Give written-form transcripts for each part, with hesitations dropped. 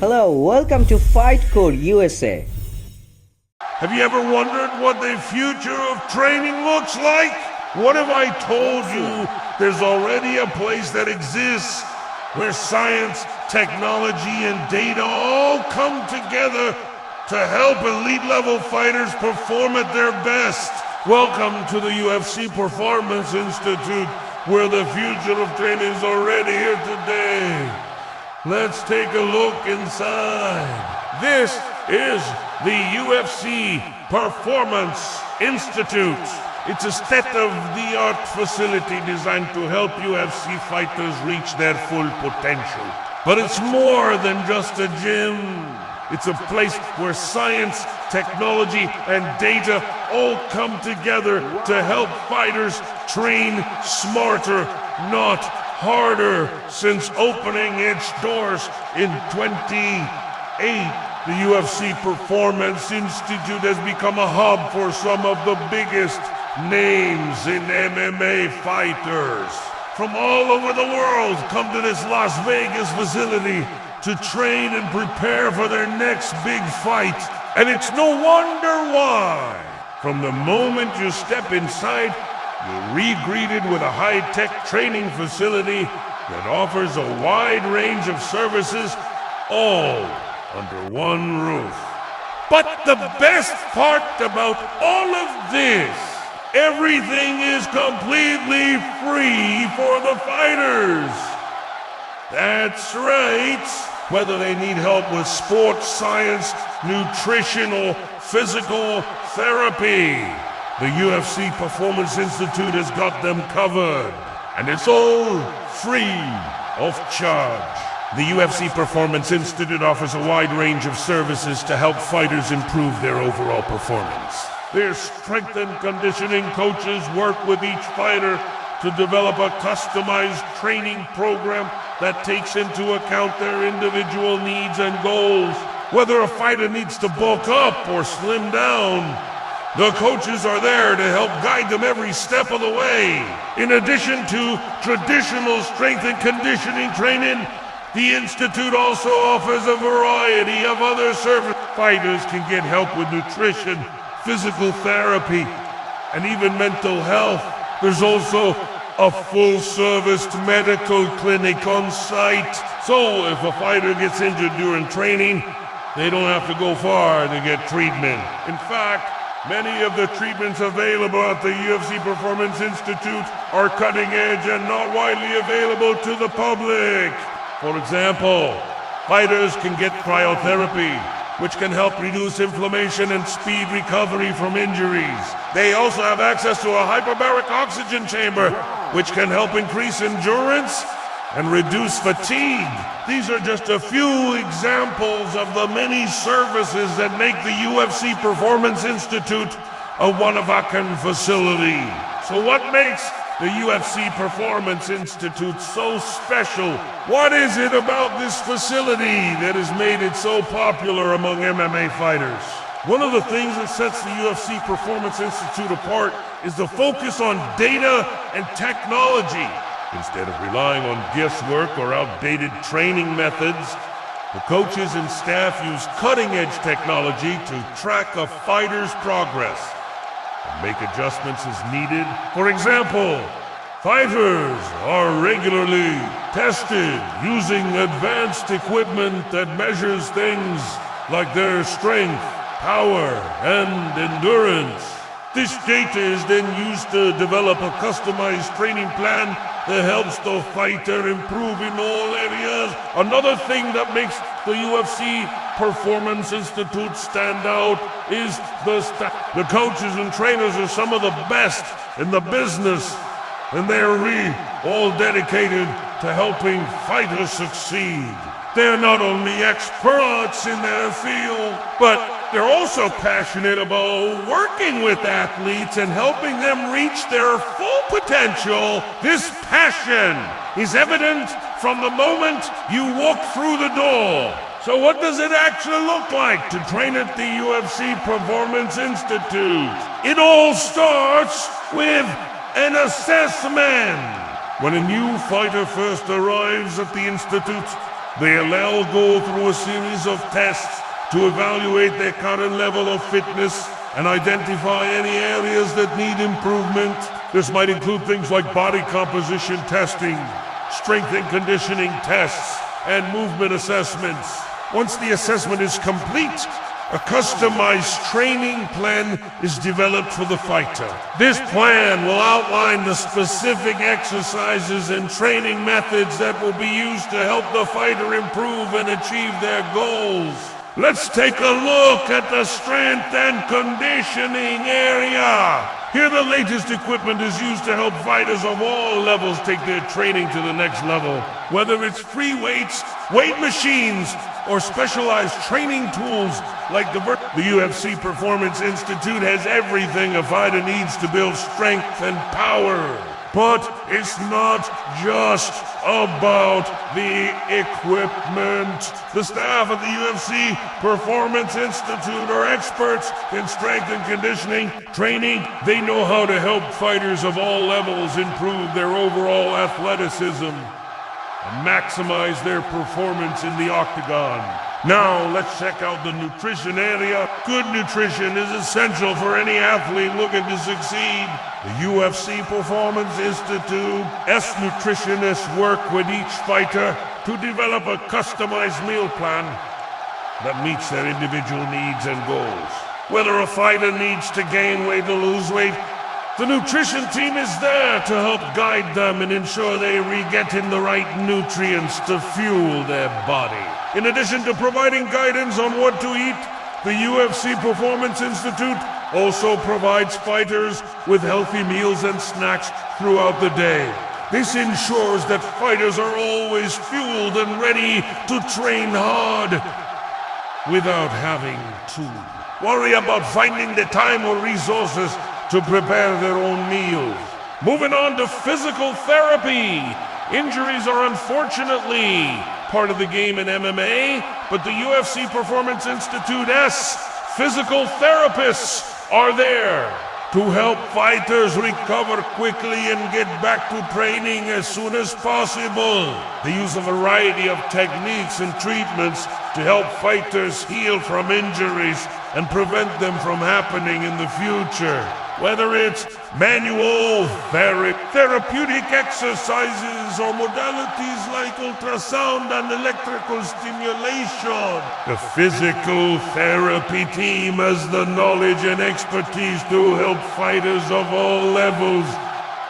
Hello, welcome to FightCore USA. Have you ever wondered what the future of training looks like? What if I told you there's already a place that exists where science, technology, and data all come together to help elite-level fighters perform at their best? Welcome to the UFC Performance Institute, where the future of training is already here today. Let's take a look inside. This is the UFC Performance Institute. It's a state-of-the-art facility designed to help UFC fighters reach their full potential. But it's more than just a gym. It's a place where science, technology, and data all come together to help fighters train smarter, not harder. Since opening its doors in 2008, the UFC Performance Institute has become a hub for some of the biggest names in MMA fighters. From all over the world come to this Las Vegas facility to train and prepare for their next big fight. And it's no wonder why. From the moment you step inside, you're re-greeted with a high-tech training facility that offers a wide range of services, all under one roof. But the best part about all of this, everything is completely free for the fighters. That's right. Whether they need help with sports science, nutrition, or physical therapy, the UFC Performance Institute has got them covered. And it's all free of charge. The UFC Performance Institute offers a wide range of services to help fighters improve their overall performance. Their strength and conditioning coaches work with each fighter to develop a customized training program that takes into account their individual needs and goals. Whether a fighter needs to bulk up or slim down, the coaches are there to help guide them every step of the way. In addition to traditional strength and conditioning training, the Institute also offers a variety of other services. Fighters can get help with nutrition, physical therapy, and even mental health. There's also a full-service medical clinic on site. So if a fighter gets injured during training, they don't have to go far to get treatment. In fact, many of the treatments available at the UFC Performance Institute are cutting edge and not widely available to the public. For example, fighters can get cryotherapy, which can help reduce inflammation and speed recovery from injuries. They also have access to a hyperbaric oxygen chamber, which can help increase endurance and reduce fatigue. These are just a few examples of the many services that make the UFC Performance Institute a one-of-a-kind facility. So what makes the UFC Performance Institute so special? What is it about this facility that has made it so popular among MMA fighters? One of the things that sets the UFC Performance Institute apart is the focus on data and technology. Instead of relying on guesswork or outdated training methods, the coaches and staff use cutting-edge technology to track a fighter's progress and make adjustments as needed. For example, fighters are regularly tested using advanced equipment that measures things like their strength, power, and endurance. This data is then used to develop a customized training plan that helps the fighter improve in all areas. Another thing that makes the UFC Performance Institute stand out is the coaches and trainers are some of the best in the business, and they're all dedicated to helping fighters succeed. They're not only experts in their field, but they're also passionate about working with athletes and helping them reach their full potential. This passion is evident from the moment you walk through the door. So what does it actually look like to train at the UFC Performance Institute? It all starts with an assessment. When a new fighter first arrives at the Institute, They'll all go through a series of tests to evaluate their current level of fitness and identify any areas that need improvement. This might include things like body composition testing, strength and conditioning tests, and movement assessments. Once the assessment is complete, a customized training plan is developed for the fighter. This plan will outline the specific exercises and training methods that will be used to help the fighter improve and achieve their goals. Let's take a look at the strength and conditioning area. Here the latest equipment is used to help fighters of all levels take their training to the next level. Whether it's free weights, weight machines, or specialized training tools like the UFC Performance Institute has everything a fighter needs to build strength and power. But it's not just about the equipment. The staff at the UFC Performance Institute are experts in strength and conditioning training. They know how to help fighters of all levels improve their overall athleticism and maximize their performance in the octagon. Now, let's check out the nutrition area. Good nutrition is essential for any athlete looking to succeed. The UFC Performance Institute's nutritionists work with each fighter to develop a customized meal plan that meets their individual needs and goals. Whether a fighter needs to gain weight or lose weight, the nutrition team is there to help guide them and ensure they are getting the right nutrients to fuel their body. In addition to providing guidance on what to eat, the UFC Performance Institute also provides fighters with healthy meals and snacks throughout the day. This ensures that fighters are always fueled and ready to train hard without having to worry about finding the time or resources to prepare their own meals. Moving on to physical therapy. Injuries are unfortunately part of the game in MMA, but the UFC Performance Institute's physical therapists are there to help fighters recover quickly and get back to training as soon as possible. They use a variety of techniques and treatments to help fighters heal from injuries and prevent them from happening in the future. Whether it's manual therapeutic exercises or modalities like ultrasound and electrical stimulation, the physical therapy team has the knowledge and expertise to help fighters of all levels.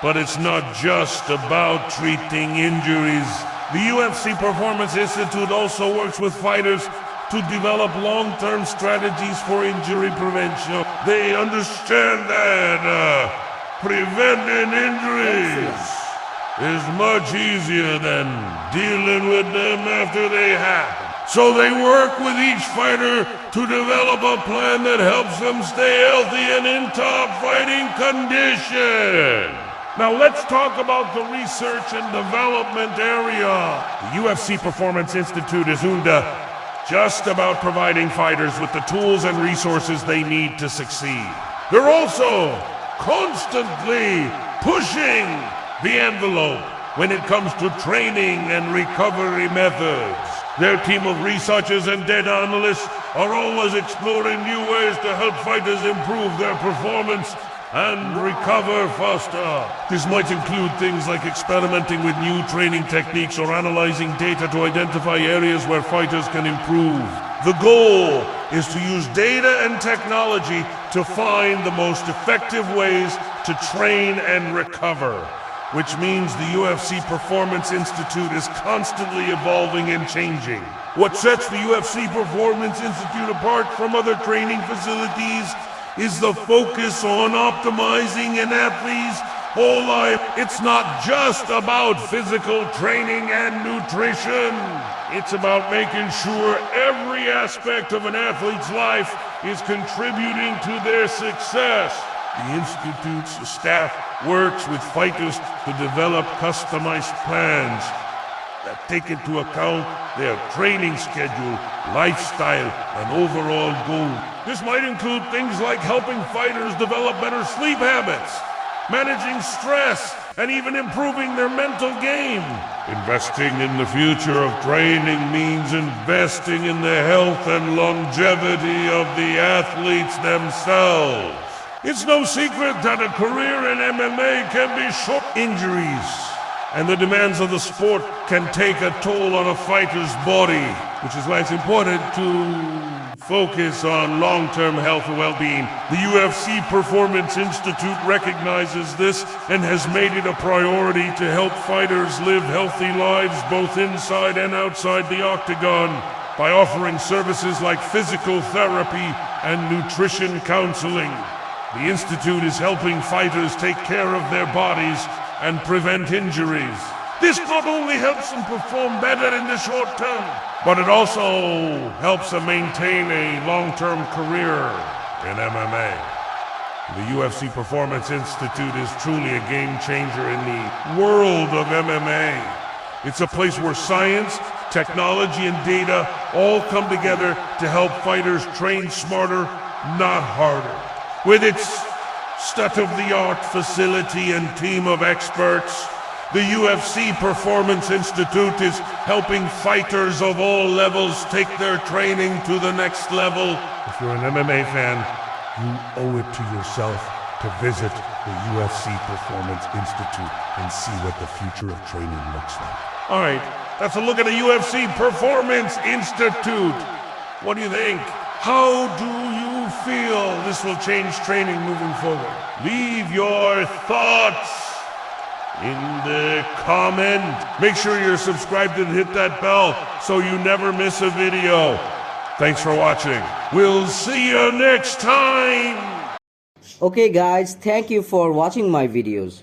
But it's not just about treating injuries. The UFC Performance Institute also works with fighters to develop long-term strategies for injury prevention. They understand that preventing injuries is much easier than dealing with them after they happen. So they work with each fighter to develop a plan that helps them stay healthy and in top fighting condition. Now let's talk about the research and development area. The UFC Performance Institute is just about providing fighters with the tools and resources they need to succeed. They're also constantly pushing the envelope when it comes to training and recovery methods. Their team of researchers and data analysts are always exploring new ways to help fighters improve their performance and recover faster. This might include things like experimenting with new training techniques or analyzing data to identify areas where fighters can improve. The goal is to use data and technology to find the most effective ways to train and recover, which means the UFC Performance Institute is constantly evolving and changing. What sets the UFC Performance Institute apart from other training facilities is the focus on optimizing an athlete's whole life. It's not just about physical training and nutrition. It's about making sure every aspect of an athlete's life is contributing to their success. The Institute's staff works with fighters to develop customized plans that take into account their training schedule, lifestyle, and overall goal. This might include things like helping fighters develop better sleep habits, managing stress, and even improving their mental game. Investing in the future of training means investing in the health and longevity of the athletes themselves. It's no secret that a career in MMA can be short. Injuries and the demands of the sport can take a toll on a fighter's body, which is why it's important to focus on long-term health and well-being. The UFC Performance Institute recognizes this and has made it a priority to help fighters live healthy lives both inside and outside the octagon by offering services like physical therapy and nutrition counseling. The Institute is helping fighters take care of their bodies and prevent injuries. This not only helps them perform better in the short term, but it also helps them maintain a long-term career in MMA. The UFC Performance Institute is truly a game changer in the world of MMA. It's a place where science, technology, and data all come together to help fighters train smarter, not harder. With its state-of-the-art facility and team of experts, the UFC Performance Institute is helping fighters of all levels take their training to the next level. If you're an MMA fan, you owe it to yourself to visit the UFC Performance Institute and see what the future of training looks like. All right, that's a look at the UFC Performance Institute. What do you think? How do you feel this will change training moving forward? Leave your thoughts in the comment. Make sure you're subscribed and hit that bell so you never miss a video. Thanks for watching. We'll see you next time. Okay guys, thank you for watching my videos.